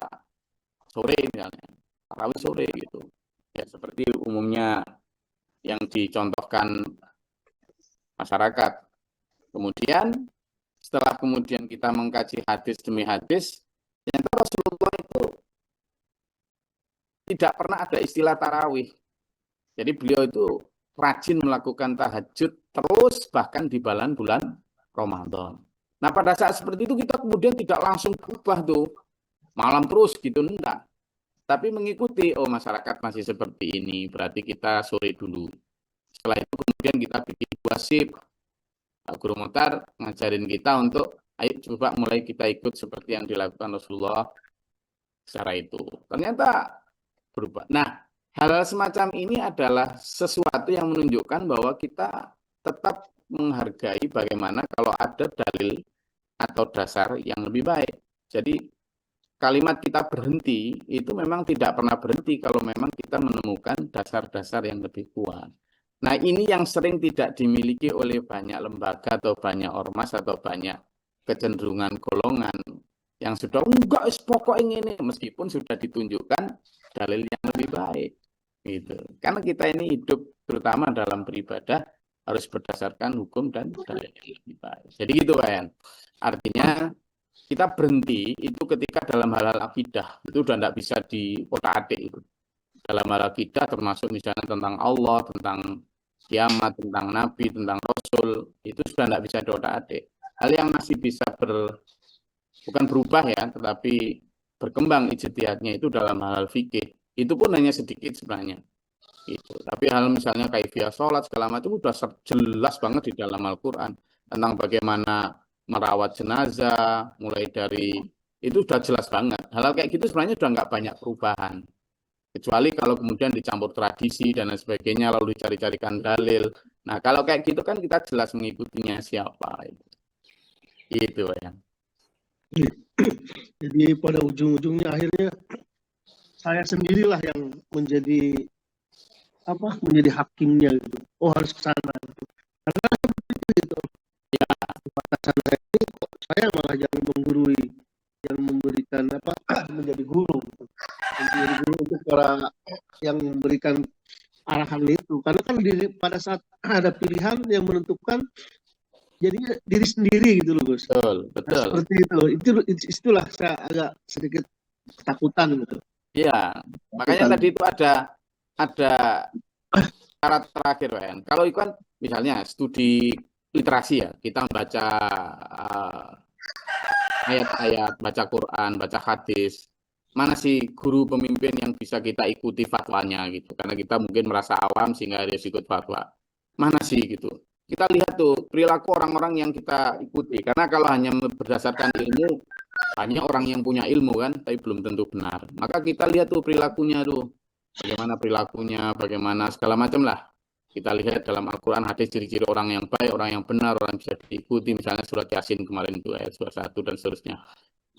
Speaker 1: sore misalnya, tarawih sore gitu ya, seperti umumnya yang dicontohkan masyarakat. Kemudian setelah kemudian kita mengkaji hadis demi hadis, ternyata Rasulullah itu tidak pernah ada istilah tarawih. Jadi beliau itu rajin melakukan tahajud terus bahkan di bulan Ramadan. Nah pada saat seperti itu kita kemudian tidak langsung berubah tuh malam terus gitu, enggak. Tapi mengikuti, oh masyarakat masih seperti ini, berarti kita sore dulu. Setelah itu kemudian kita bikin 2 shift. Guru Muhtar ngajarin kita untuk ayo coba mulai kita ikut seperti yang dilakukan Rasulullah secara itu. Ternyata berubah. Nah, hal semacam ini adalah sesuatu yang menunjukkan bahwa kita tetap menghargai bagaimana kalau ada dalil atau dasar yang lebih baik. Jadi kalimat kita berhenti itu memang tidak pernah berhenti kalau memang kita menemukan dasar-dasar yang lebih kuat. Nah ini yang sering tidak dimiliki oleh banyak lembaga atau banyak ormas atau banyak kecenderungan golongan yang sudah enggak pokok ini meskipun sudah ditunjukkan dalil yang lebih baik gitu. Karena kita ini hidup terutama dalam beribadah harus berdasarkan hukum dan dalil yang lebih baik. Jadi gitu kan. Artinya kita berhenti itu ketika dalam hal-hal akidah itu udah tidak bisa diotak-atik itu. Dalam hal akidah termasuk misalnya tentang Allah, tentang kiamat, tentang Nabi, tentang Rasul, itu sudah tidak bisa diotak-atik. Hal yang masih bisa bukan berubah ya, tetapi berkembang ijtihadnya itu dalam hal fikih. Itu pun hanya sedikit sebenarnya. Gitu. Tapi hal misalnya kaifiyah sholat segala macam sudah jelas banget di dalam Al-Quran tentang bagaimana merawat jenazah, mulai dari itu sudah jelas banget. Hal-hal kayak gitu sebenarnya sudah nggak banyak perubahan. Kecuali kalau kemudian dicampur tradisi dan lain sebagainya, lalu dicari-carikan dalil. Nah, kalau kayak gitu kan kita jelas mengikutinya siapa. Itu ya.
Speaker 6: Jadi pada ujung-ujungnya akhirnya saya sendirilah yang menjadi hakimnya gitu. Oh harus ke sana gitu. Karena gitu. Ya, batasan saya ini kok saya malah yang menggurui, yang memberikan menjadi guru gitu. Menjadi guru untuk para yang memberikan arahan itu. Karena kan pada saat ada pilihan yang menentukan jadinya diri sendiri gitu loh Gus.
Speaker 1: Betul.
Speaker 6: Nah, seperti itu. Itulah saya agak sedikit ketakutan gitu.
Speaker 1: Iya, makanya tadi itu ada syarat terakhir kan. Kalau itu kan misalnya studi literasi ya, kita membaca ayat-ayat, baca Quran, baca hadis. Mana sih guru pemimpin yang bisa kita ikuti fatwanya gitu. Karena kita mungkin merasa awam sehingga harus ikut fatwa. Mana sih gitu. Kita lihat tuh perilaku orang-orang yang kita ikuti. Karena kalau hanya berdasarkan ilmu, banyak orang yang punya ilmu kan, tapi belum tentu benar. Maka kita lihat tuh perilakunya tuh. Bagaimana perilakunya, bagaimana segala macam lah. Kita lihat dalam Al-Quran hadis ciri-ciri orang yang baik, orang yang benar, orang yang bisa diikuti. Misalnya surat Yasin kemarin itu ayat 21 dan seterusnya.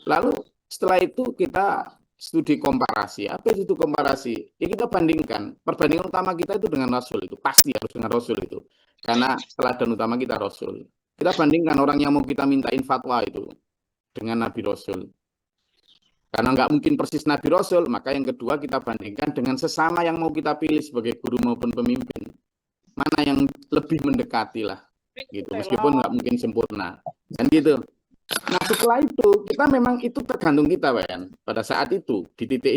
Speaker 1: Lalu setelah itu kita studi komparasi. Apa itu komparasi? Ya kita bandingkan. Perbandingan utama kita itu dengan Rasul itu. Pasti harus dengan Rasul itu. Karena teladan utama kita Rasul. Kita bandingkan orang yang mau kita mintain fatwa itu dengan Nabi Rasul. Karena nggak mungkin persis Nabi Rasul, maka yang kedua kita bandingkan dengan sesama yang mau kita pilih sebagai guru maupun pemimpin. Mana yang lebih mendekati lah. Gitu. Meskipun nggak mungkin sempurna. Dan gitu. Nah setelah itu kita memang itu tergantung kita kan pada saat itu di titik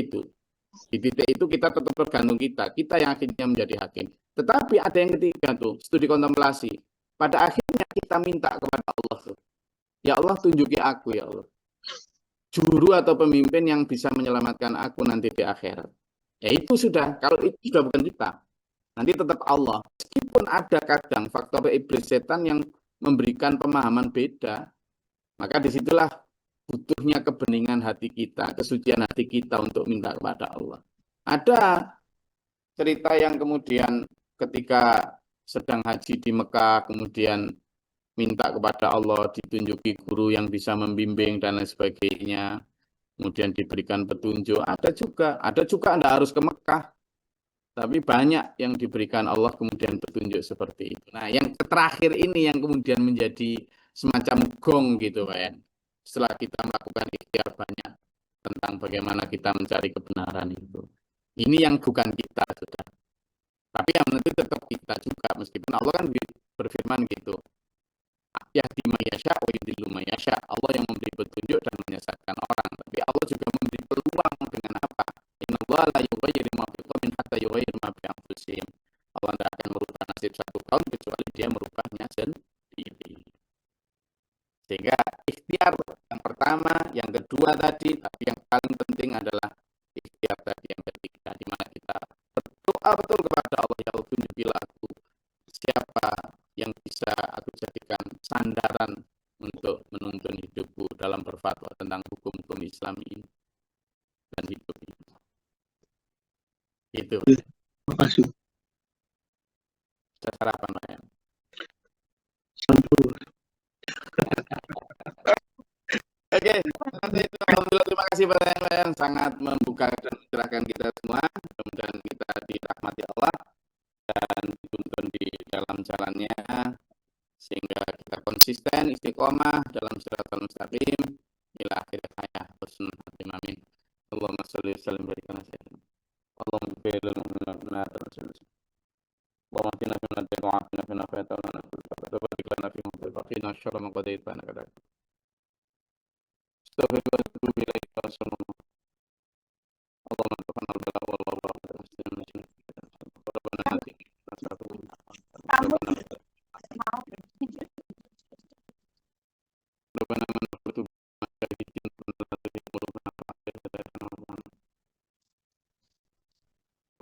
Speaker 1: itu kita tetap tergantung kita yang akhirnya menjadi hakim. Tetapi ada yang ketiga tuh studi kontemplasi. Pada akhirnya kita minta kepada Allah tuh, ya Allah tunjuki aku ya Allah juru atau pemimpin yang bisa menyelamatkan aku nanti di akhirat. Ya itu sudah, kalau itu sudah bukan kita, nanti tetap Allah. Meskipun ada kadang faktor iblis setan yang memberikan pemahaman beda. Maka disitulah butuhnya kebeningan hati kita, kesucian hati kita untuk minta kepada Allah. Ada cerita yang kemudian ketika sedang haji di Mekah, kemudian minta kepada Allah ditunjuki guru yang bisa membimbing dan lain sebagainya, kemudian diberikan petunjuk. Ada juga Anda harus ke Mekah, Tapi banyak yang diberikan Allah kemudian petunjuk seperti itu. Nah, yang terakhir ini yang kemudian menjadi semacam gong gitu, Pak ya. Setelah kita melakukan ikhtiar banyak tentang bagaimana kita mencari kebenaran itu. Ini yang bukan kita sudah. Tapi yang nanti tetap kita juga, meskipun Allah kan berfirman gitu. Yahdi mayasya wa yudhillu mayasya. Allah yang memberi petunjuk dan menyesatkan orang. Tapi Allah juga memberi peluang dengan apa? Innallaha la yughayyiru ma biqaumin hatta yughayyiru ma bi anfusihim. Allah tidak akan merubah nasib satu kaum kecuali dia merubahnya sendiri. Sehingga ikhtiar yang pertama, yang kedua tadi, tapi yang paling penting adalah ikhtiar tadi yang ketiga, di mana kita berdoa betul kepada Allah, ya Allah tunjukilah aku siapa yang bisa aku jadikan sandaran untuk menuntun hidupku dalam berfatwa tentang hukum-hukum Islam ini dan hidup ini. Itu.
Speaker 6: Terima kasih.
Speaker 1: Saya sarapan, Pak ya. Oke, nanti itu alhamdulillah terima kasih Pak yang sangat membuka dan mencerahkan kita semua. Mudah-mudahan kita dirahmati Allah dan dituntun di dalam jalannya sehingga kita konsisten istiqomah dalam siratal mustaqim ila akhir hayat husnul khatimah. Amin. Allahumma shalli wa sallim barik ala sayyidina. Allahumma ighfir lana wa اللهم اهدنا فيمن هديت وعافنا فيمن عافيت وتولنا فيمن وبارك لنا فيما قضيت وقنا شر ما قضيت فانك تقضي. استغفر واتوب اليك وصلى الله. اللهم ارزقنا البلاء والوباء والمسلمين ربنا آتنا ربنا من نفرت بمجاهدين فنرد قلوبنا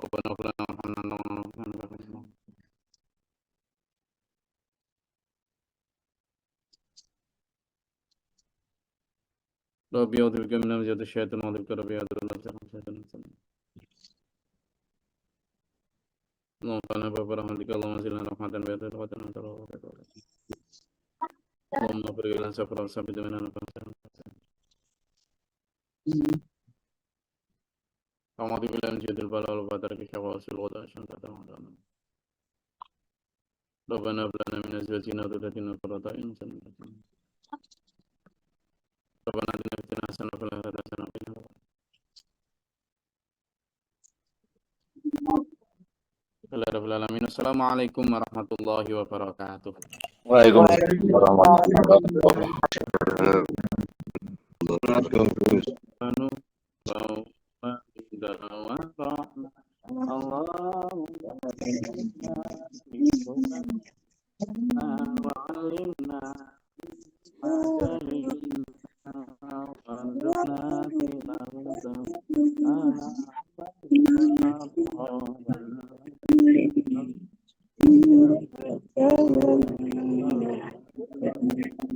Speaker 1: ربنا اغفر لنا وارحمنا. ربي أعوذ بك من همزات الشياطين وأعوذ بك ربي أعوذ بك اللهم صل برحمتك اللهم زلنا رحمة بيدك وتنا اللهم اغفر لنا سفر وثبت مننا أعوذ بالله من شر البلاء والبدر كشفاء الغداء عشان تدعونا ربنا هب لنا من أزواجنا وذريتنا قرة أعين ربنا آتنا في الدنيا حسنة وفي الآخرة حسنة وقنا عذاب النار. Assalamualaikum warahmatullahi wabarakatuh.
Speaker 4: Waalaikumsalam warahmatullahi wabarakatuh.